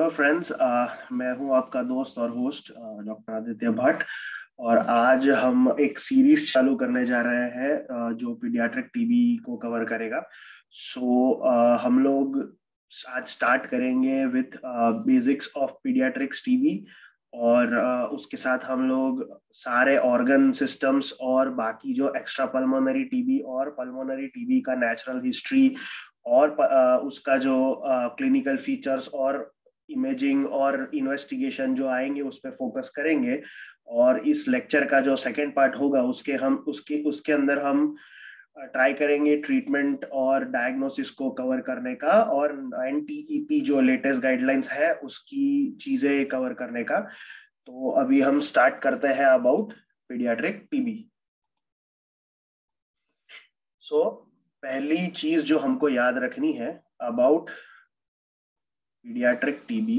Hello friends, मैं हूं आपका दोस्त और होस्ट डॉक्टर आदित्य भट्ट। और आज हम एक सीरीज चालू करने जा रहे हैं जो पीडियाट्रिक टीबी को कवर करेगा। हम लोग आज स्टार्ट करेंगे with basics of paediatrics TB. और उसके साथ हम लोग सारे ऑर्गन सिस्टम्स और बाकी जो एक्स्ट्रा पल्मोनरी टीबी और पल्मोनरी टीबी का नेचुरल हिस्ट्री और उसका जो क्लिनिकल फीचर्स और इमेजिंग और इन्वेस्टिगेशन जो आएंगे उस पर फोकस करेंगे। और इस लेक्चर का जो सेकंड पार्ट होगा उसके उसके अंदर हम ट्राई करेंगे ट्रीटमेंट और डायग्नोसिस को कवर करने का और एनटीईपी जो लेटेस्ट गाइडलाइंस है उसकी चीजें कवर करने का। तो अभी हम स्टार्ट करते हैं अबाउट पीडियाट्रिक टीबी। पहली चीज जो हमको याद रखनी है अबाउट पीडियाट्रिक टीबी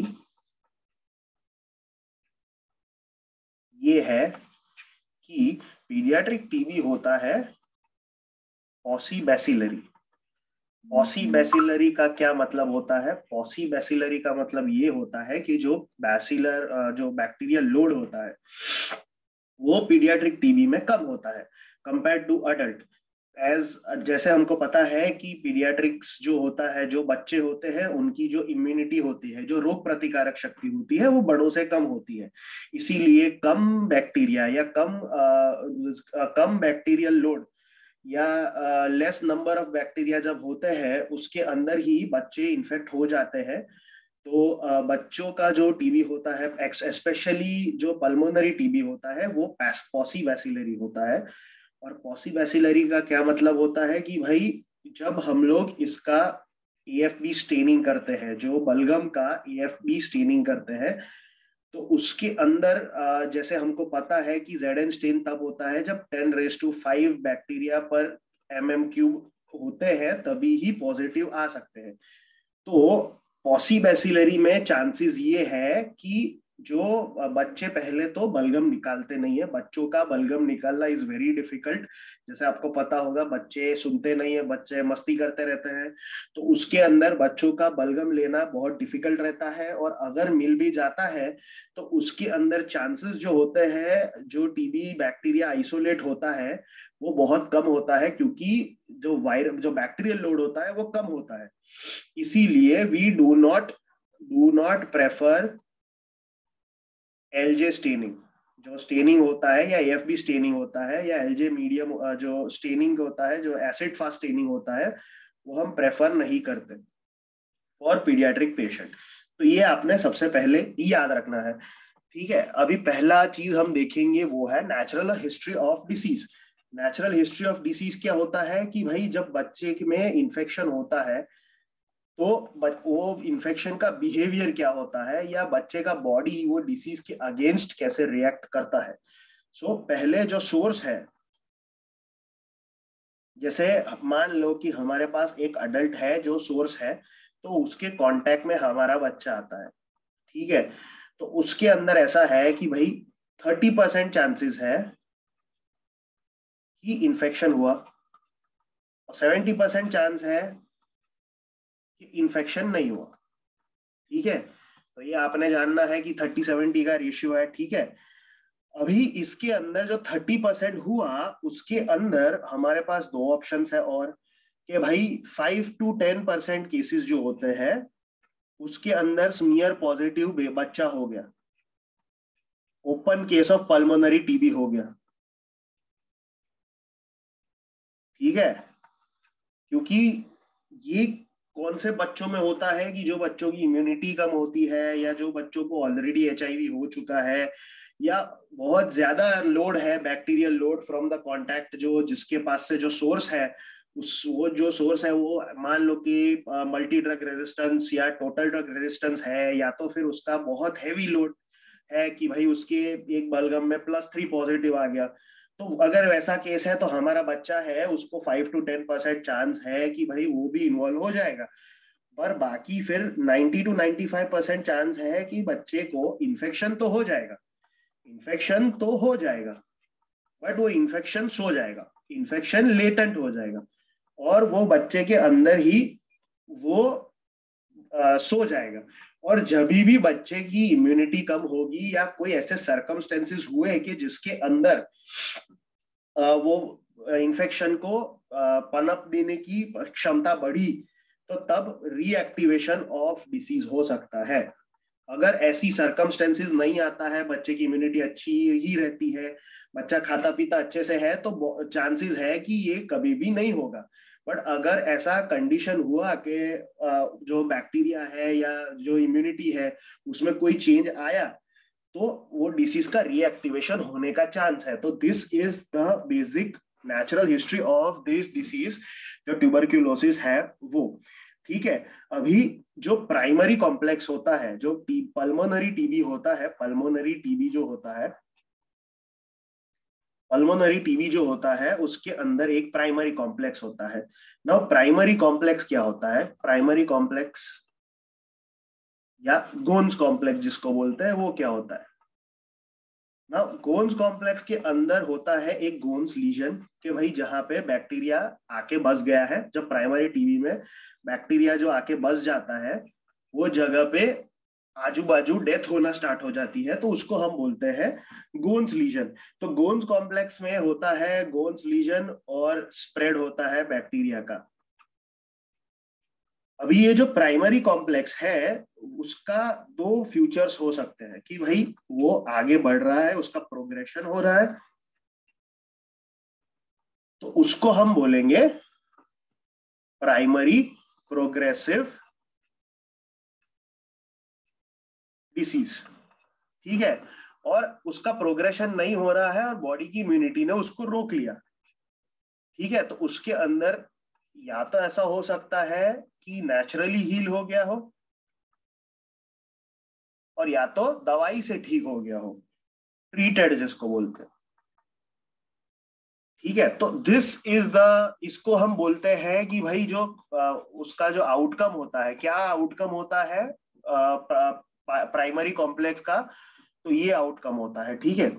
ये है कि पीडियाट्रिक टीबी होता है पॉसीबैसिलरी। पॉसीबैसिलरी का क्या मतलब होता है? पॉसीबैसिलरी का मतलब ये होता है कि जो बैक्टीरियल लोड होता है वो पीडियाट्रिक टीबी में कम होता है कंपेयर टू अडल्ट। जैसे हमको पता है कि पीडियाट्रिक्स जो होता है, जो बच्चे होते हैं उनकी जो इम्यूनिटी होती है, जो रोग प्रतिकारक शक्ति होती है वो बड़ों से कम होती है। इसीलिए कम बैक्टीरिया या कम बैक्टीरियल लोड या लेस नंबर ऑफ बैक्टीरिया जब होते हैं उसके अंदर ही बच्चे इन्फेक्ट हो जाते हैं। तो बच्चों का जो टीबी होता है, स्पेशली जो पल्मोनरी टीबी होता है, वो पॉसीबैसिलरी होता है। और पॉसीबैसिलरी का क्या मतलब होता है कि भाई जब हम लोग इसका एएफबी स्टेनिंग करते हैं, जो बलगम का एएफबी स्टेनिंग करते हैं, तो उसके अंदर जैसे हमको पता है कि जेड स्टेन तब होता है जब 10⁵ बैक्टीरिया पर mm³ होते हैं, तभी ही पॉजिटिव आ सकते हैं। तो पॉसीबैसिलरी में चांसेस ये है कि जो बच्चे पहले तो बलगम निकालते नहीं है, बच्चों का बलगम निकालना इज वेरी डिफिकल्ट। जैसे आपको पता होगा बच्चे सुनते नहीं है, बच्चे मस्ती करते रहते हैं, तो उसके अंदर बच्चों का बलगम लेना बहुत डिफिकल्ट रहता है। और अगर मिल भी जाता है तो उसके अंदर चांसेस जो होते हैं, जो टीबी बैक्टीरिया आइसोलेट होता है वो बहुत कम होता है, क्योंकि जो बैक्टीरियल लोड होता है वो कम होता है। इसीलिए we do not prefer LJ staining. जो स्टेनिंग होता है या एएफबी स्टेनिंग होता है या एलजे मीडियम जो स्टेनिंग होता है, जो एसिड फास्ट स्टेनिंग होता है, वो हम प्रेफर नहीं करते फॉर पीडियाट्रिक पेशेंट। तो ये आपने सबसे पहले याद रखना है। ठीक है, अभी पहला चीज हम देखेंगे वो है natural history of disease. Natural history of disease क्या होता है कि भाई जब बच्चे में इंफेक्शन होता है तो वो इन्फेक्शन का बिहेवियर क्या होता है, या बच्चे का बॉडी वो डिसीज के अगेंस्ट कैसे रिएक्ट करता है। पहले जो सोर्स है, जैसे मान लो कि हमारे पास एक अडल्ट है जो सोर्स है, तो उसके कांटेक्ट में हमारा बच्चा आता है। ठीक है, तो उसके अंदर ऐसा है कि भाई 30% चांसेस है कि इन्फेक्शन हुआ और 70% चांस है कि इन्फेक्शन नहीं हुआ। ठीक है, तो ये आपने जानना है कि 30-70 का रेशियो है। ठीक है, अभी इसके अंदर जो 30% हुआ उसके अंदर हमारे पास दो ऑप्शंस है और कि भाई 5 to 10% केसेस जो होते हैं उसके अंदर स्मीयर पॉजिटिव बच्चा हो गया, open case of pulmonary TB हो गया। ठीक है, क्योंकि ये कौन से बच्चों में होता है कि जो बच्चों की इम्यूनिटी कम होती है, या जो बच्चों को ऑलरेडी एचआईवी हो चुका है, या बहुत ज्यादा लोड है, bacterial load from the contact, जो जिसके पास से जो सोर्स है, वो जो सोर्स है वो मान लो कि मल्टी ड्रग रेजिस्टेंस या टोटल ड्रग रेजिस्टेंस है, या तो फिर उसका बहुत हैवी लोड है कि भाई उसके एक बलगम में +3 पॉजिटिव आ गया। तो अगर वैसा केस है तो हमारा बच्चा है उसको 5 to 10% चांस है कि भाई वो भी इन्वॉल्व हो जाएगा। पर बाकी फिर 90 to 95% चांस है कि बच्चे को इन्फेक्शन तो हो जाएगा, इन्फेक्शन तो हो जाएगा, बट वो इन्फेक्शन सो जाएगा, इन्फेक्शन लेटेंट हो जाएगा और वो बच्चे के अंदर ही वो सो जाएगा। और जब भी बच्चे की इम्यूनिटी कम होगी या कोई ऐसे सरकमस्टेंसेस हुए कि जिसके अंदर वो इन्फेक्शन को पनप देने की क्षमता बढ़ी, तो तब रीएक्टिवेशन ऑफ डिसीज हो सकता है। अगर ऐसी सरकमस्टेंसेस नहीं आता है, बच्चे की इम्यूनिटी अच्छी ही रहती है, बच्चा खाता पीता अच्छे से है, तो चांसेस है कि ये कभी भी नहीं होगा। बट अगर ऐसा कंडीशन हुआ कि जो बैक्टीरिया है या जो इम्यूनिटी है उसमें कोई चेंज आया, तो वो डिसीज का रीएक्टिवेशन होने का चांस है। तो this is the basic natural history of this disease जो ट्यूबरक्यूलोसिस है वो। ठीक है। अभी जो प्राइमरी कॉम्प्लेक्स होता है, जो पल्मोनरी टीबी होता है, पल्मोनरी टीबी जो होता है, पल्मोनरी टीबी जो होता है उसके अंदर एक प्राइमरी कॉम्प्लेक्स होता है। नाउ प्राइमरी कॉम्प्लेक्स क्या होता है? प्राइमरी कॉम्प्लेक्स या गोन्स कॉम्प्लेक्स जिसको बोलते हैं, वो क्या होता है ना? गोन्स कॉम्प्लेक्स के अंदर होता है एक गोन्स लीजन, कि भाई जहां पे बैक्टीरिया आके बस गया है। जब प्राइमरी टीबी में बैक्टीरिया जो आके बस जाता है, वो जगह पे आजू बाजू डेथ होना स्टार्ट हो जाती है, तो उसको हम बोलते हैं गोन्स लीजन। तो गोन्स कॉम्प्लेक्स में होता है गोन्स लीजन और स्प्रेड होता है बैक्टीरिया का। अभी ये जो प्राइमरी कॉम्प्लेक्स है उसका दो फ्यूचर्स हो सकते हैं, कि भाई वो आगे बढ़ रहा है, उसका प्रोग्रेशन हो रहा है, तो उसको हम बोलेंगे प्राइमरी प्रोग्रेसिव डिसीज। ठीक है। और उसका प्रोग्रेशन नहीं हो रहा है और बॉडी की इम्यूनिटी ने उसको रोक लिया। ठीक है। तो उसके अंदर या तो ऐसा हो सकता है कि नेचुरली हील हो गया हो, और या तो दवाई से ठीक हो गया हो, ट्रीटेड जिसको बोलते हैं। ठीक है। तो दिस इज द, इसको हम बोलते हैं कि भाई जो उसका जो आउटकम होता है, क्या आउटकम होता है प्राइमरी कॉम्प्लेक्स का, तो ये आउटकम होता है। ठीक है।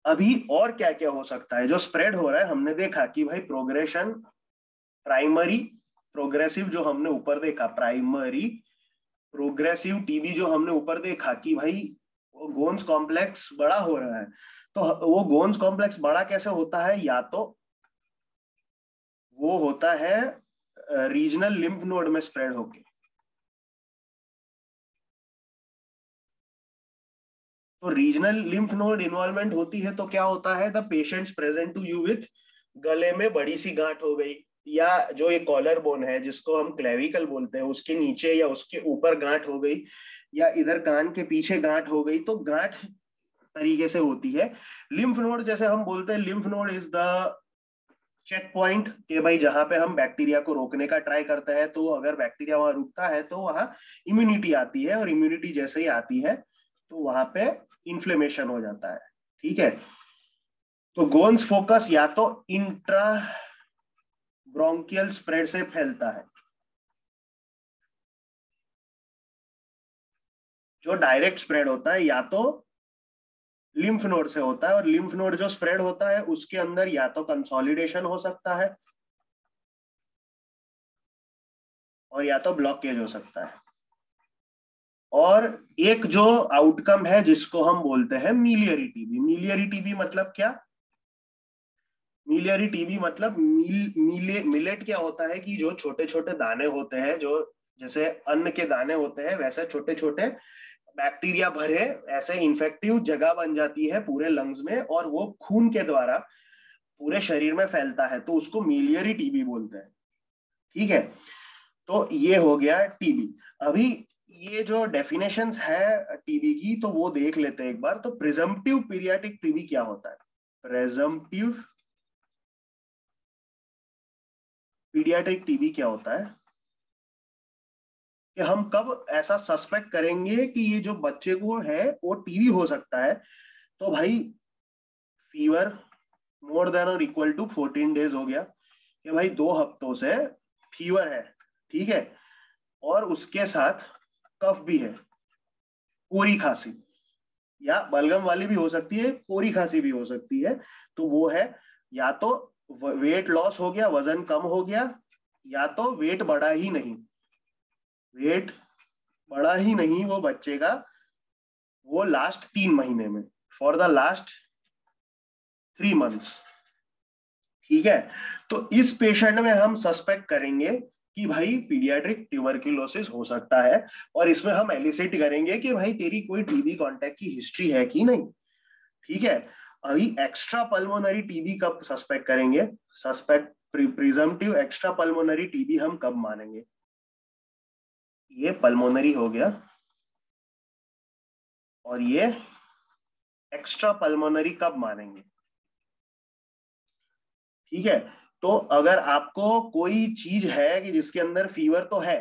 अभी और क्या क्या हो सकता है जो स्प्रेड हो रहा है? हमने देखा कि भाई प्रोग्रेशन, प्राइमरी प्रोग्रेसिव जो हमने ऊपर देखा, प्राइमरी प्रोग्रेसिव टीबी जो हमने ऊपर देखा कि भाई वो गोन्स कॉम्प्लेक्स बड़ा हो रहा है। तो वो गोन्स कॉम्प्लेक्स बड़ा कैसे होता है? या तो वो होता है रीजनल लिम्फ नोड में स्प्रेड होके। तो रीजनल लिम्फ नोड इन्वॉल्वमेंट होती है तो क्या होता है? The patients present to you with गले में बड़ी सी गांठ हो गई, या जो ये कॉलर बोन है जिसको हम क्लेविकल बोलते हैं उसके नीचे या उसके ऊपर गांठ हो गई, या इधर कान के पीछे गांठ हो गई, तो गांठ तरीके से होती है। लिम्फ नोड जैसे हम बोलते हैं, lymph node is the check point, कि भाई जहां पे हम बैक्टीरिया को रोकने का ट्राई करते हैं, तो अगर बैक्टीरिया वहां रुकता है तो वहां इम्यूनिटी आती है, और इम्यूनिटी जैसे ही आती है तो वहां पे इन्फ्लेमेशन हो जाता है। ठीक है। तो गोन्स फोकस या तो इंट्रा ब्रोंकियल स्प्रेड से फैलता है, जो डायरेक्ट स्प्रेड होता है, या तो लिम्फ नोड से होता है। और लिम्फ नोड जो स्प्रेड होता है उसके अंदर या तो कंसोलिडेशन हो सकता है, और या तो ब्लॉकेज हो सकता है। और एक जो आउटकम है जिसको हम बोलते हैं मिलियरी टीबी। मिलियरी टीबी मतलब क्या? मिलियरी टीबी मतलब मिलेट क्या होता है कि जो छोटे छोटे दाने होते हैं, जो जैसे अन्न के दाने होते हैं, वैसे छोटे छोटे बैक्टीरिया भरे ऐसे इन्फेक्टिव जगह बन जाती है पूरे लंग्स में, और वो खून के द्वारा पूरे शरीर में फैलता है, तो उसको मिलियरी टीबी बोलते हैं। ठीक है। तो ये हो गया टीबी। अभी ये जो डेफिनेशंस है टीबी की, तो वो देख लेते हैं एक बार। तो प्रिजम्पटिव पीरियाडिक टीबी क्या होता है? प्रिजम्पटिव पीडियाट्रिक टीबी क्या होता है? कि हम कब ऐसा सस्पेक्ट करेंगे कि ये जो बच्चे को है वो टीबी हो सकता है? तो भाई फीवर मोर देन और इक्वल टू 14 डेज हो गया, कि भाई 2 हफ्तों से फीवर है। ठीक है। और उसके साथ कफ भी है, कोरी खांसी, या बलगम वाली भी हो सकती है, कोरी खांसी भी हो सकती है। तो वो है या तो वेट लॉस हो गया, वजन कम हो गया, या तो वेट बढ़ा ही नहीं। वेट बढ़ा ही नहीं वो बच्चे का, वो लास्ट 3 महीने में, फॉर द लास्ट 3 मंथ्स। ठीक है, तो इस पेशेंट में हम सस्पेक्ट करेंगे कि भाई पीडियाट्रिक ट्यूबरक्यूलोसिस हो सकता है, और इसमें हम एलिसिट करेंगे कि भाई तेरी कोई टीबी कांटेक्ट की हिस्ट्री है कि नहीं। ठीक है, अभी एक्स्ट्रा पल्मोनरी टीबी कब सस्पेक्ट करेंगे, suspect presumptive extra pulmonary TB हम कब मानेंगे, ये पल्मोनरी हो गया, और ये एक्स्ट्रा पल्मोनरी कब मानेंगे। ठीक है, तो अगर आपको कोई चीज है कि जिसके अंदर फीवर तो है,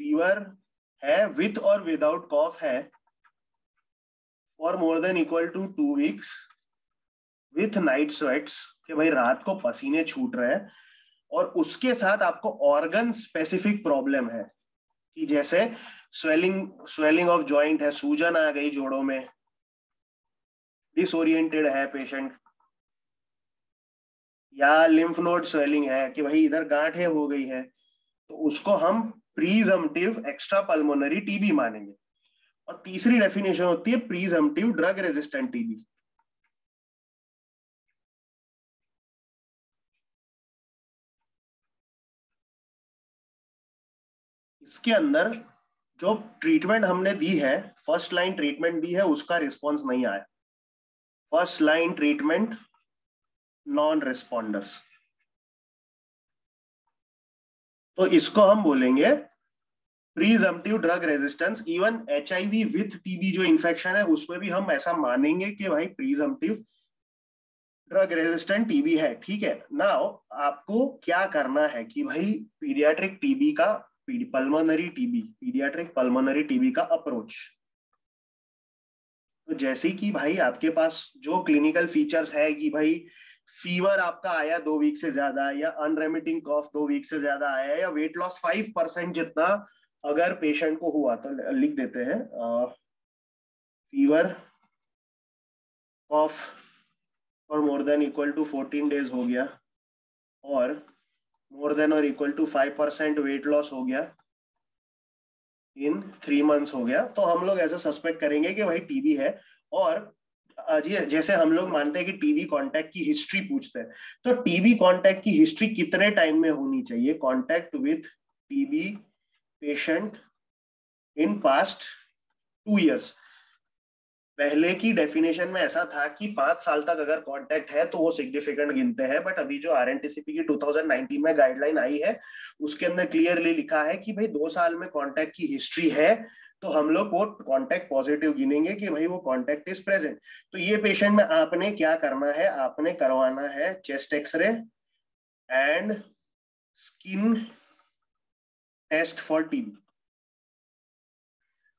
फीवर है विथ और विदाउट कॉफ है for more than equal to 2 weeks, with night sweats, कि भाई रात को पसीने छूट रहे हैं, और उसके साथ आपको ऑर्गन स्पेसिफिक प्रॉब्लम है, कि जैसे स्वेलिंग स्वेलिंग ऑफ जॉइंट है, सूजन आ गई जोड़ों में, डिसोरिएंटेड है पेशेंट, या लिम्फ नोड स्वेलिंग है कि भाई इधर गांठें हो गई है, तो उसको हम प्रीजम्पटिव एक्स्ट्रा पल्मोनरी टीबी मानेंगे। और तीसरी डेफिनेशन होती है प्रीजम्पटिव ड्रग रेजिस्टेंट टीबी। इसके अंदर जो ट्रीटमेंट हमने दी है, फर्स्ट लाइन ट्रीटमेंट दी है, उसका रिस्पॉन्स नहीं आया, first line treatment non responders, तो इसको हम बोलेंगे presumptive drug resistance. Even HIV with TB जो इन्फेक्शन है उसमें भी हम ऐसा मानेंगे कि भाई प्रीजम्पटिव ड्रग रेजिस्टेंट टीबी है। ठीक है, नाउ आपको क्या करना है कि भाई पीडियाट्रिक टीबी का, pulmonary TB, paediatric pulmonary TB का अप्रोच, तो जैसे कि भाई आपके पास जो क्लिनिकल फीचर्स है कि भाई फीवर आपका आया 2 वीक से ज्यादा, या अनरेमिटिंग कॉफ 2 वीक से ज्यादा आया, या वेट लॉस 5% जितना अगर पेशेंट को हुआ, तो लिख देते हैं फीवर कॉफ और more than equal to 14 days हो गया, और मोर देन और इक्वल टू 5% वेट लॉस हो गया इन 3 मंथ्स हो गया, तो हम लोग ऐसा सस्पेक्ट करेंगे कि भाई टीबी है। और जैसे हम लोग मानते हैं कि टीबी कांटेक्ट की हिस्ट्री पूछते हैं, तो टीबी कांटेक्ट की हिस्ट्री कितने टाइम में होनी चाहिए, contact with TB patient in past 2 years. पहले की डेफिनेशन में ऐसा था कि 5 साल तक अगर कांटेक्ट है तो वो सिग्निफिकेंट गिनते हैं, बट अभी जो आरएनटीसीपी की 2019 में गाइडलाइन आई है उसके अंदर क्लियरली लिखा है कि भाई 2 साल में कांटेक्ट की हिस्ट्री है तो हम लोग वो कांटेक्ट पॉजिटिव गिनेंगे कि भाई वो कांटेक्ट इज प्रेजेंट। तो ये पेशेंट में आपने क्या करना है, आपने करवाना है chest x-ray and skin test for TB.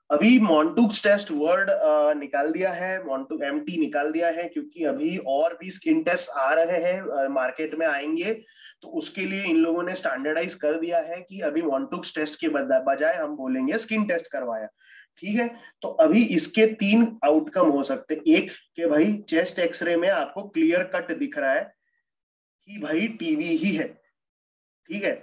अभी मॉन्टुक्स टेस्ट वर्ड निकाल दिया है, मॉन्टुक एमटी निकाल दिया है, क्योंकि अभी और भी स्किन टेस्ट आ रहे हैं मार्केट में आएंगे, तो उसके लिए इन लोगों ने स्टैंडर्डाइज कर दिया है कि अभी मॉन्टुक्स टेस्ट के बजाय हम बोलेंगे स्किन टेस्ट करवाया। ठीक है, तो अभी इसके 3 आउटकम हो सकते, एक कि भाई चेस्ट एक्सरे में आपको क्लियर कट दिख रहा है कि भाई टीबी ही है। ठीक है,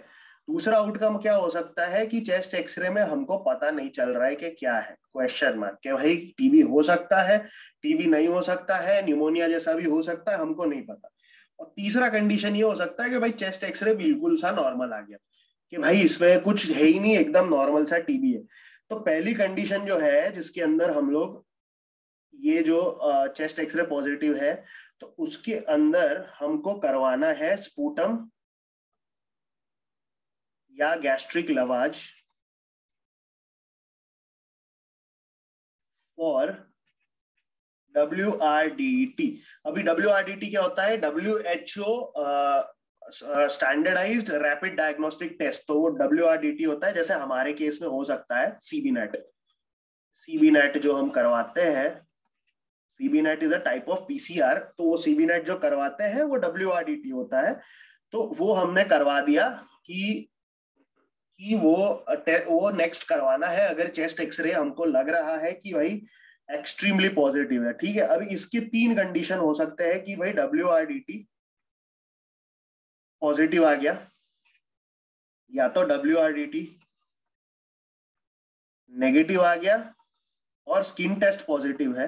दूसरा आउटकम क्या हो सकता है कि चेस्ट एक्सरे में हमको पता नहीं चल रहा है कि क्या है, क्वेश्चन मार्क, कि भाई टीबी हो सकता है, टीबी नहीं हो सकता है, न्यूमोनिया जैसा भी हो सकता है, हमको नहीं पता। और तीसरा कंडीशन ये हो सकता है कि भाई चेस्ट एक्सरे बिल्कुल सा नॉर्मल आ गया, कि भाई इसमें कुछ है ही नहीं, एकदम नॉर्मल सा टीबी है। तो पहली कंडीशन जो है जिसके अंदर हम लोग ये जो चेस्ट एक्सरे पॉजिटिव है, तो उसके अंदर हमको करवाना है स्पूटम या गैस्ट्रिक लवाज फॉर WRDT। अभी WRDT क्या होता है, WHO standardised rapid diagnostic test, तो वो WRDT होता है। जैसे हमारे केस में हो सकता है CBNET, CBNET जो हम करवाते हैं, CBNET is a type of PCR, तो वो CBNET जो करवाते हैं वो WRDT होता है। तो वो हमने करवा दिया कि वो नेक्स्ट करवाना है अगर चेस्ट एक्सरे हमको लग रहा है कि भाई एक्सट्रीमली पॉजिटिव है। ठीक है, अभी इसके 3 कंडीशन हो सकते हैं कि भाई WRDT पॉजिटिव आ गया, या तो WRDT नेगेटिव आ गया और स्किन टेस्ट पॉजिटिव है।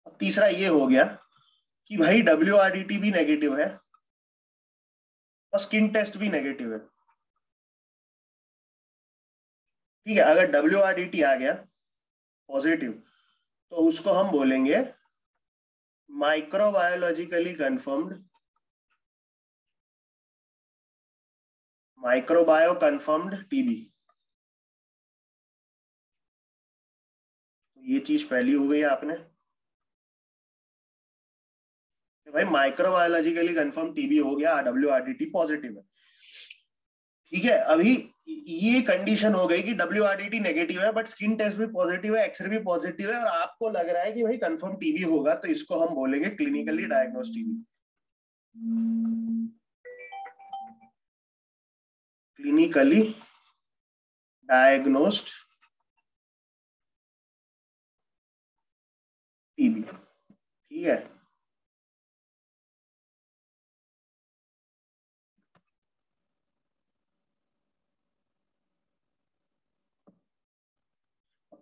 और तीसरा ये हो गया कि भाई WRDT भी नेगेटिव है और स्किन टेस्ट भी नेगेटिव है। ठीक है, अगर WRDT आ गया पॉजिटिव तो उसको हम बोलेंगे माइक्रोबायोलॉजिकली कंफर्म्ड, माइक्रोबायो कंफर्म्ड टीबी। ये चीज पहली हो गई आपने कि भाई माइक्रोबायोलॉजिकली कंफर्म टीबी हो गया, WRDT पॉजिटिव है। ठीक है, अभी ये कंडीशन हो गई कि WRDT नेगेटिव है बट स्किन टेस्ट भी पॉजिटिव है, एक्सरे भी पॉजिटिव है और आपको लग रहा है कि भाई कंफर्म टीबी होगा, तो इसको हम बोलेंगे clinically diagnosed TB. Clinically diagnosed TB. ठीक है,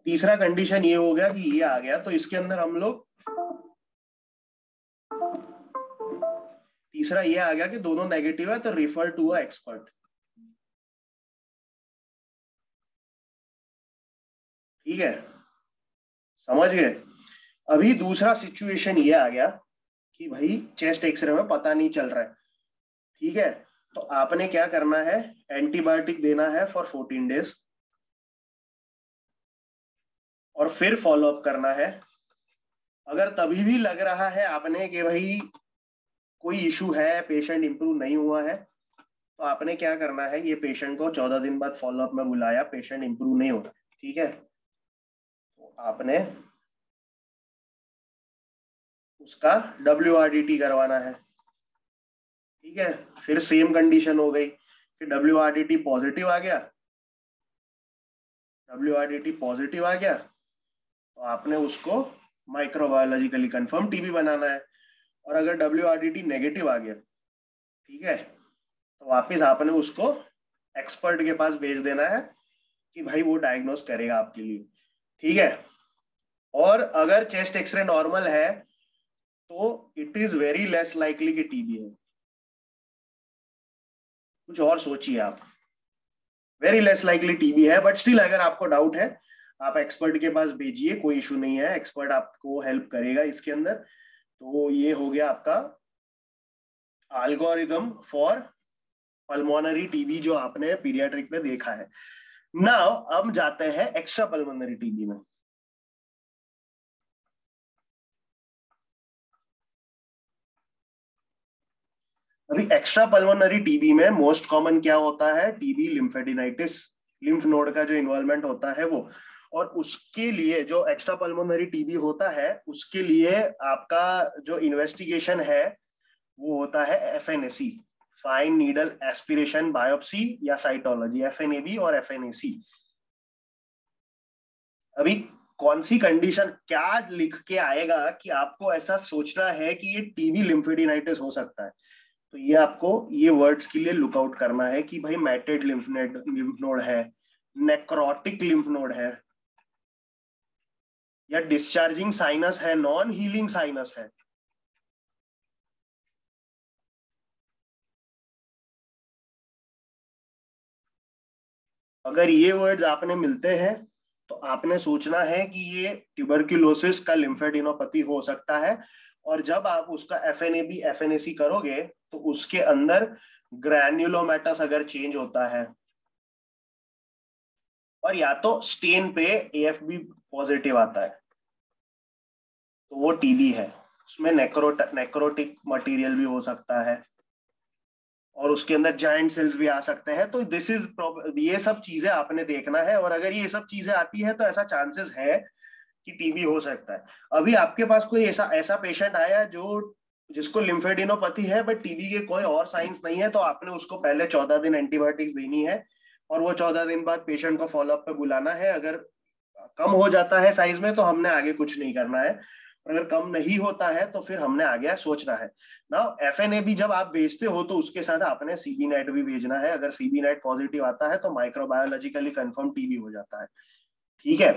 तीसरा कंडीशन ये हो गया कि ये आ गया तो इसके अंदर हम लोग, तीसरा ये आ गया कि दोनों नेगेटिव है तो रिफर टू अ एक्सपर्ट। ठीक है, समझ गए। अभी दूसरा सिचुएशन ये आ गया कि भाई चेस्ट एक्सरे में पता नहीं चल रहा है। ठीक है, तो आपने क्या करना है, एंटीबायोटिक देना है फॉर 14 डेज और फिर फॉलोअप करना है। अगर तभी भी लग रहा है आपने कि भाई कोई इशू है, पेशेंट इंप्रूव नहीं हुआ है, तो आपने क्या करना है, ये पेशेंट को 14 दिन बाद फॉलोअप में बुलाया, पेशेंट इंप्रूव नहीं हो रहा। ठीक है, तो आपने उसका WRDT करवाना है। ठीक है, फिर सेम कंडीशन हो गई कि WRDT पॉजिटिव आ गया, WRDT पॉजिटिव आ गया तो आपने उसको माइक्रोबायोलॉजिकली कंफर्म टीबी बनाना है। और अगर WRDT नेगेटिव आ गया, ठीक है, तो वापस आपने उसको एक्सपर्ट के पास भेज देना है कि भाई वो डायग्नोस करेगा आपके लिए। ठीक है, और अगर चेस्ट एक्सरे नॉर्मल है तो it is very less likely कि टीबी है। कुछ और सोचिए आप, वेरी लेस लाइकली टीबी है, बट स्टिल अगर आपको डाउट है आप एक्सपर्ट के पास भेजिए, कोई इशू नहीं है, एक्सपर्ट आपको हेल्प करेगा इसके अंदर। तो ये हो गया आपका एल्गोरिदम फॉर पल्मोनरी टीबी जो आपने पीडियाट्रिक में देखा है। नाउ अब जाते हैं एक्स्ट्रा पल्मोनरी टीबी में। अभी एक्स्ट्रा पल्मोनरी टीबी में मोस्ट कॉमन क्या होता है, टीबी लिम्फेडिनाइटिस, लिम्फ नोड का जो इन्वॉल्वमेंट होता है वो। और उसके लिए जो एक्स्ट्रा पल्मोनरी टीबी होता है उसके लिए आपका जो इन्वेस्टिगेशन है वो होता है FNAC, fine needle aspiration biopsy या साइटोलॉजी, FNAB और FNAC। अभी कौन सी कंडीशन क्या लिख के आएगा कि आपको ऐसा सोचना है कि ये टीबी लिम्फेडिनाइटिस हो सकता है, तो ये आपको ये वर्ड्स के लिए लुकआउट करना है कि भाई मैटेड लिम्फ नोड है, नेक्रोटिक लिम्फ नोड है, या डिस्चार्जिंग साइनस है, नॉन हीलिंग साइनस है। अगर ये वर्ड्स आपने मिलते हैं तो आपने सोचना है कि ये ट्यूबरक्यूलोसिस का लिम्फेडिनोपैथी हो सकता है। और जब आप उसका FNAB FNAC करोगे तो उसके अंदर ग्रैन्युलोमेटस अगर चेंज होता है और या तो स्टेन पे AFB पॉजिटिव आता है तो वो टीबी है। उसमें नेक्रोटिक मटेरियल भी हो सकता है और उसके अंदर जायंट सेल्स भी आ सकते हैं। तो दिस इज, ये सब चीजें आपने देखना है और अगर ये सब चीजें आती है तो ऐसा चांसेस है कि टीबी हो सकता है। अभी आपके पास कोई ऐसा ऐसा पेशेंट आया जो जिसको लिम्फेडिनोपैथी है बट टीबी के कोई और साइंस नहीं है, तो आपने उसको पहले 14 दिन एंटीबायोटिक्स देनी है और वो 14 दिन बाद पेशेंट को फॉलोअप पे बुलाना है। अगर कम हो जाता है साइज में तो हमने आगे कुछ नहीं करना है, अगर कम नहीं होता है तो फिर हमने आगे सोचना है ना। FNA भी जब आप भेजते हो तो उसके साथ आपने CB नेट भी भेजना है। अगर CB नेट पॉजिटिव आता है तो माइक्रोबायोलॉजिकली कंफर्म TB हो जाता है। ठीक है,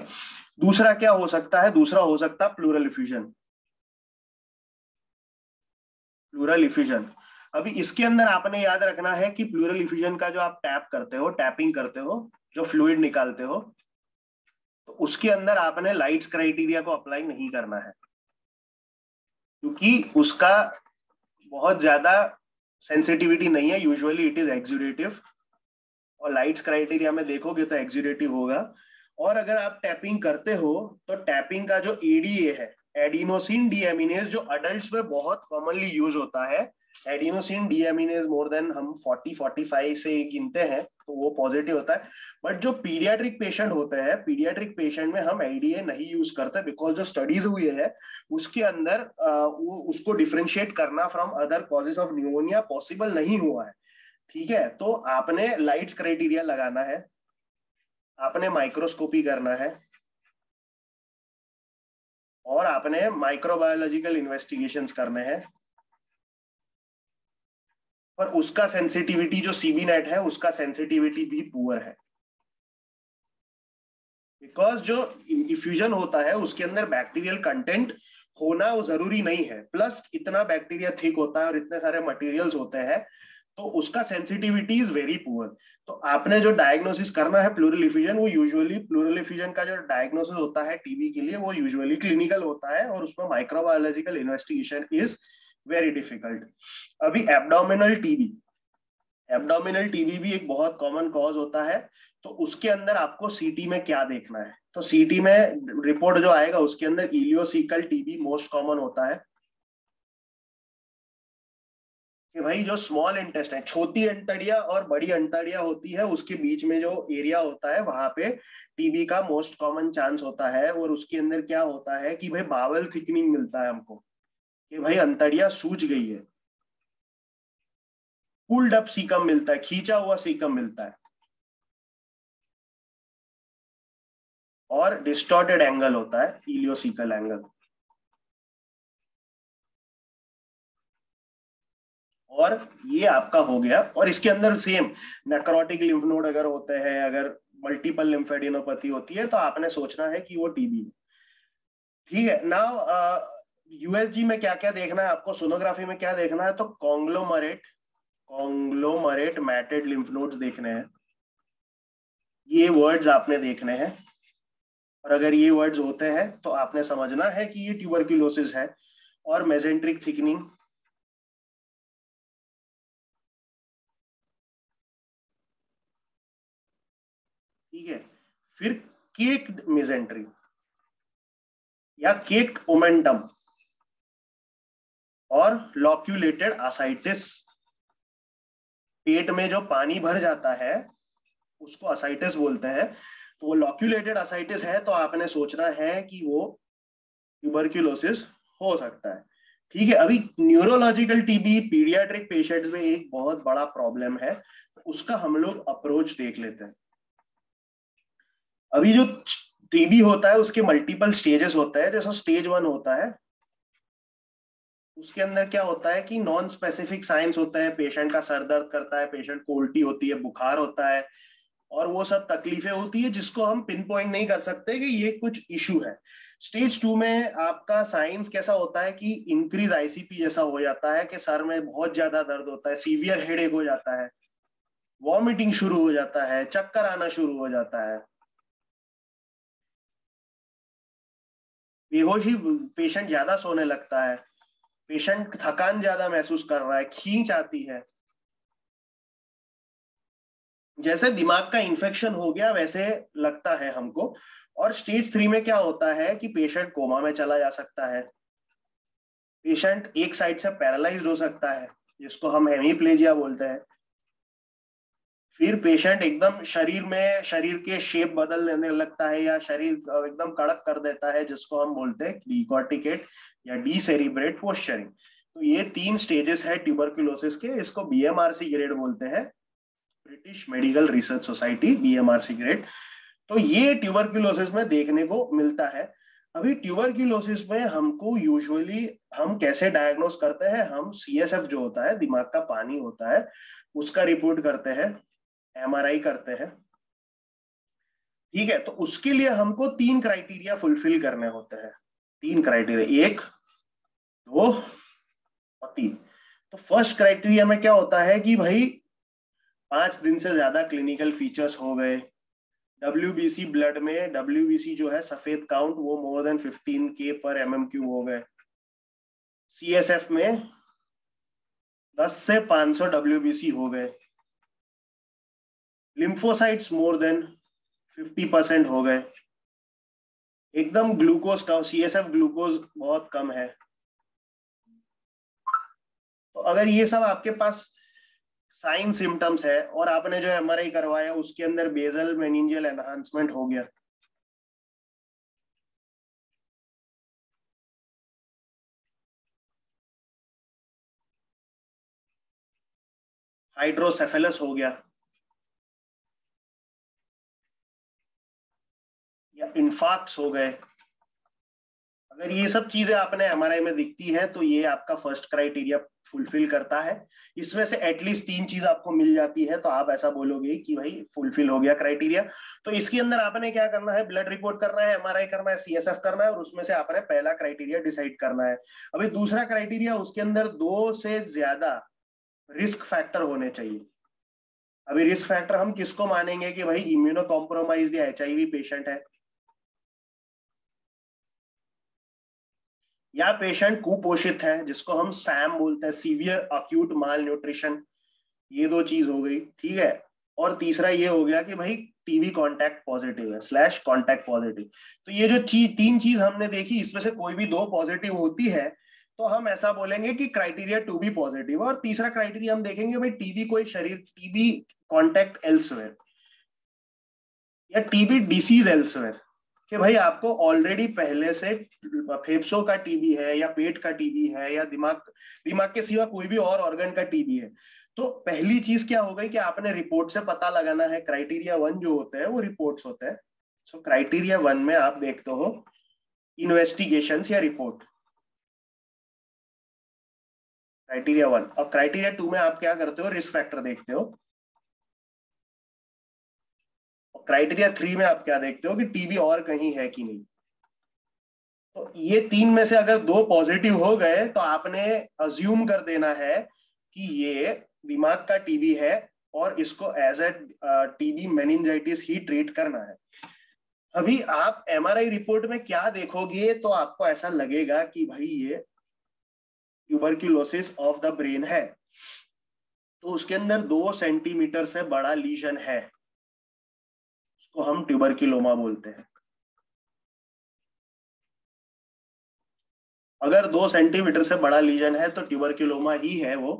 दूसरा क्या हो सकता है? दूसरा हो सकता है प्लूरल इफ्यूजन। प्लूरल इफ्यूजन, अभी इसके अंदर आपने याद रखना है कि प्लूरल इफ्यूजन का जो आप टैप करते हो, टैपिंग करते हो, जो फ्लूइड निकालते हो, तो उसके अंदर आपने लाइट्स क्राइटेरिया को अप्लाई नहीं करना है, क्योंकि उसका बहुत ज्यादा सेंसिटिविटी नहीं है। यूजुअली इट इज एक्सुडेटिव, और लाइट्स क्राइटेरिया में देखोगे तो एक्सुडेटिव होगा। और अगर आप टैपिंग करते हो तो टैपिंग का जो ADA है, एडिनोसिन डीएमिनेज, जो अडल्ट्स में बहुत कॉमनली यूज होता है, एडिनोसिन डीएमिनेज मोर देन हम 40-45 से गिनते हैं तो वो पॉजिटिव होता है। बट जो पीडियाट्रिक पेशेंट होते हैं, पीडियाट्रिक पेशेंट में हम ADA नहीं यूज करते, बिकॉज जो स्टडीज हुई है उसके अंदर वो उसको डिफ्रेंशिएट करना from other causes of pneumonia possible नहीं हुआ है। ठीक है, तो आपने लाइट्स क्राइटेरिया लगाना है, आपने माइक्रोस्कोपी करना है, और आपने माइक्रोबायोलॉजिकल इन्वेस्टिगेशंस करने हैं। पर उसका सेंसिटिविटी, जो CB नेट है उसका सेंसिटिविटी भी पुअर है, बिकॉज जो इफ्यूजन होता है उसके अंदर बैक्टीरियल कंटेंट होना वो जरूरी नहीं है, प्लस इतना बैक्टीरिया थिक होता है और इतने सारे मटेरियल्स होते हैं, तो उसका सेंसिटिविटी इज वेरी पुअर। तो आपने जो डायग्नोसिस करना है प्लूरल इफ्यूजन, वो यूजुअली प्लूरल इफ्यूजन का जो डायग्नोसिस होता है TB के लिए वो यूजुअली क्लिनिकल होता है, और उसमें microbiological investigation is very difficult. अभी एब्डोमिनल TB भी एक बहुत कॉमन कॉज होता है। तो उसके अंदर आपको CT में क्या देखना है? तो CT में रिपोर्ट जो आएगा उसके अंदर इलियोसिकल TB मोस्ट कॉमन होता है, कि भाई जो स्मॉल इंटेस्टाइन, छोटी अंतड़िया और बड़ी अंतड़िया होती है, उसके बीच में जो एरिया होता है वहां पे TB का मोस्ट कॉमन चांस होता है। और उसके अंदर क्या होता है कि भाई बावल थिकनिंग मिलता है हमको, कि भाई अंतड़िया सूज गई है, पुल्ड अप सीकम मिलता है, खींचा हुआ सीकम मिलता है, और डिस्टॉर्टेड एंगल होता है, इलियोसिकल एंगल। और ये आपका हो गया। और इसके अंदर सेम नेक्रोटिक लिम्फ नोड अगर होते हैं, अगर मल्टीपल लिम्फेडिनोपैथी होती है, तो आपने सोचना है कि वो TB है। ठीक है, नाउ USG में क्या क्या देखना है आपको, सोनोग्राफी में क्या देखना है? तो कॉन्ग्लोमरेट मैटेड लिम्फ नोड्स देखने हैं, ये वर्ड्स आपने देखने हैं। और अगर ये वर्ड्स होते हैं तो आपने समझना है कि ये ट्यूबरक्यूलोसिस है। और मेसेंट्रिक थिकनिंग, ठीक है। फिर केक्ड मेसेंट्री या केक्ड ओमेंटम, और लॉक्यूलेटेड आसाइटिस, पेट में जो पानी भर जाता है उसको असाइटिस बोलते हैं। तो वो लॉक्यूलेटेड असाइटिस है तो आपने सोचना है कि वो ट्यूबरक्यूलोसिस हो सकता है। ठीक है, अभी न्यूरोलॉजिकल TB पीडियाट्रिक पेशेंट्स में एक बहुत बड़ा प्रॉब्लम है, उसका हम लोग अप्रोच देख लेते हैं। अभी जो TB होता है उसके मल्टीपल स्टेजेस होते हैं। जैसा स्टेज 1 होता है, उसके अंदर क्या होता है कि नॉन स्पेसिफिक साइंस होता है, पेशेंट का सर दर्द करता है, पेशेंट को उल्टी होती है, बुखार होता है, और वो सब तकलीफें होती है जिसको हम पिन पॉइंट नहीं कर सकते कि ये कुछ इशू है। स्टेज 2 में आपका साइंस कैसा होता है कि इंक्रीज ICP जैसा हो जाता है, कि सर में बहुत ज्यादा दर्द होता है, सीवियर हेडेक हो जाता है, वॉमिटिंग शुरू हो जाता है, चक्कर आना शुरू हो जाता है, बेहोशी, पेशेंट ज्यादा सोने लगता है, पेशेंट थकान ज्यादा महसूस कर रहा है, खींच आती है, जैसे दिमाग का इन्फेक्शन हो गया वैसे लगता है हमको। और स्टेज 3 में क्या होता है कि पेशेंट कोमा में चला जा सकता है, पेशेंट एक साइड से पैरालाइज्ड हो सकता है, जिसको हम हेमीप्लेजिया बोलते हैं। फिर पेशेंट एकदम शरीर के शेप बदल लेने लगता है, या शरीर एकदम कड़क कर देता है, जिसको हम बोलते हैं डिकॉर्टिकेट या डीसेरिब्रेट पोस्चरिंग। तो ये 3 स्टेजेस है ट्यूबरक्यूलोसिस के, इसको BMRC ग्रेड बोलते हैं, British medical research society, BMRC grade. तो ये ट्यूबरक्यूलोसिस में देखने को मिलता है। अभी ट्यूबरक्यूलोसिस में हमको यूजुअली हम कैसे डायग्नोस करते हैं, हम CSF जो होता है, दिमाग का पानी होता है, उसका रिपोर्ट करते हैं, MRI करते हैं, ठीक है। तो उसके लिए हमको 3 क्राइटेरिया फुलफिल करने होते हैं, 3 क्राइटेरिया, 1, 2 और 3। तो फर्स्ट क्राइटेरिया में क्या होता है कि भाई 5 दिन से ज्यादा क्लिनिकल फीचर्स हो गए, WBC ब्लड में, WBC जो है सफेद काउंट, वो मोर देन 15K पर mm³ हो गए, CSF में 10 से 500 WBC हो गए, लिम्फोसाइट्स मोर देन 50% हो गए, एकदम ग्लूकोज का CSF ग्लूकोज बहुत कम है। तो अगर ये सब आपके पास साइन सिम्टम्स है और आपने जो MRI करवाया उसके अंदर बेसल मेनिंजियल एनहांसमेंट हो गया, हाइड्रोसेफेलस हो गया, या इन्फार्क्ट्स हो गए, अगर ये सब चीजें आपने MRI में दिखती है तो ये आपका फर्स्ट क्राइटेरिया फुलफिल करता है। इसमें से एटलीस्ट 3 चीज आपको मिल जाती है तो आप ऐसा बोलोगे कि भाई फुलफिल हो गया क्राइटेरिया। तो इसके अंदर आपने क्या करना है, ब्लड रिपोर्ट करना है, MRI करना है, CSF करना है, और उसमें से आपने पहला क्राइटेरिया डिसाइड करना है। अभी दूसरा क्राइटेरिया, उसके अंदर 2 से ज्यादा रिस्क फैक्टर होने चाहिए। अभी रिस्क फैक्टर हम किसको मानेंगे कि भाई इम्यूनो कॉम्प्रोमाइज्ड या HIV पेशेंट है, या पेशेंट कुपोषित है जिसको हम सैम बोलते हैं, सीवियर अक्यूट माल न्यूट्रिशन। ये 2 चीज हो गई, ठीक है। और तीसरा ये हो गया कि भाई TB कॉन्टैक्ट पॉजिटिव है / कॉन्टैक्ट पॉजिटिव। तो ये जो 3 चीज हमने देखी, इसमें से कोई भी 2 पॉजिटिव होती है तो हम ऐसा बोलेंगे कि क्राइटेरिया 2 भी पॉजिटिव है। और तीसरा क्राइटेरिया हम देखेंगे भाई TB कोई शरीर, TB कॉन्टैक्ट एल्सवेयर या TB डिसीज एल्सवेयर, कि भाई आपको ऑलरेडी पहले से फेफड़ों का TB है या पेट का TB है या दिमाग के सिवा कोई भी और ऑर्गन का TB है। तो पहली चीज क्या हो गई कि आपने रिपोर्ट से पता लगाना है। क्राइटेरिया 1 जो होते हैं वो रिपोर्ट्स होते हैं। सो क्राइटेरिया 1 में आप देखते हो इन्वेस्टिगेशंस या रिपोर्ट, क्राइटेरिया 1। और क्राइटेरिया 2 में आप क्या करते हो, रिस्क फैक्टर देखते हो। क्राइटेरिया 3 में आप क्या देखते हो कि TB और कहीं है कि नहीं। तो ये 3 में से अगर 2 पॉजिटिव हो गए तो आपने अज्यूम कर देना है कि ये दिमाग का TB है और इसको एज ए TB मेनिंजाइटिस ही ट्रीट करना है। अभी आप MRI रिपोर्ट में क्या देखोगे तो आपको ऐसा लगेगा कि भाई ये ट्यूबरक्यूलोसिस ऑफ द ब्रेन है। तो उसके अंदर 2 सेंटीमीटर से बड़ा लीजन है, उसको हम ट्यूबरक्यूलोमा बोलते हैं। अगर 2 सेंटीमीटर से बड़ा लीजन है तो ट्यूबरक्यूलोमा ही है वो,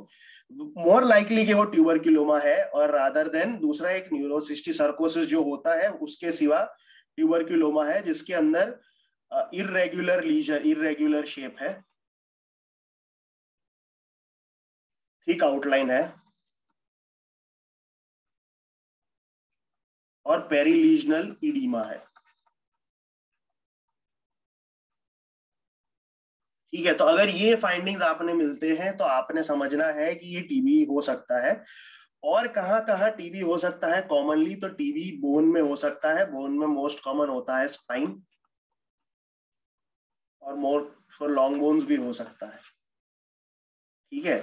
मोर लाइकली कि वो ट्यूबरक्यूलोमा है, और रादर देन दूसरा एक न्यूरोसिस्टिसर्कोसिस जो होता है उसके सिवा ट्यूबरक्यूलोमा है, जिसके अंदर इररेगुलर लीजन, इररेगुलर शेप है, थिक आउटलाइन है, और पेरीलीजनल इडीमा है। ठीक है, तो अगर ये फाइंडिंग्स आपने मिलते हैं तो आपने समझना है कि ये TB हो सकता है। और कहाँ कहाँ TB हो सकता है कॉमनली, तो TB बोन में हो सकता है। बोन में मोस्ट कॉमन होता है स्पाइन, और मोर फॉर लॉन्ग बोन्स भी हो सकता है। ठीक है,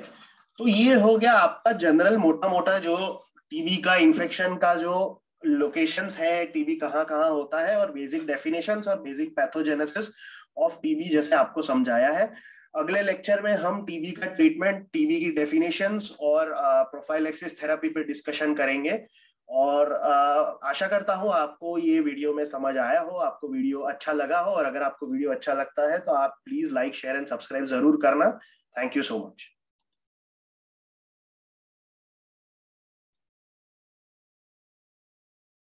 तो ये हो गया आपका जनरल मोटा मोटा जो TB का इन्फेक्शन का जो लोकेशंस है, TB कहाँ कहाँ होता है, और बेसिक डेफिनेशंस और बेसिक पैथोजेनेसिस ऑफ TB जैसे आपको समझाया है। अगले लेक्चर में हम TB का ट्रीटमेंट, TB की डेफिनेशंस और प्रोफाइलैक्सिस थेरेपी पे डिस्कशन करेंगे। और आशा करता हूँ आपको ये वीडियो में समझ आया हो, आपको वीडियो अच्छा लगा हो। और अगर आपको वीडियो अच्छा लगता है तो आप please like, share and subscribe जरूर करना। Thank you so much.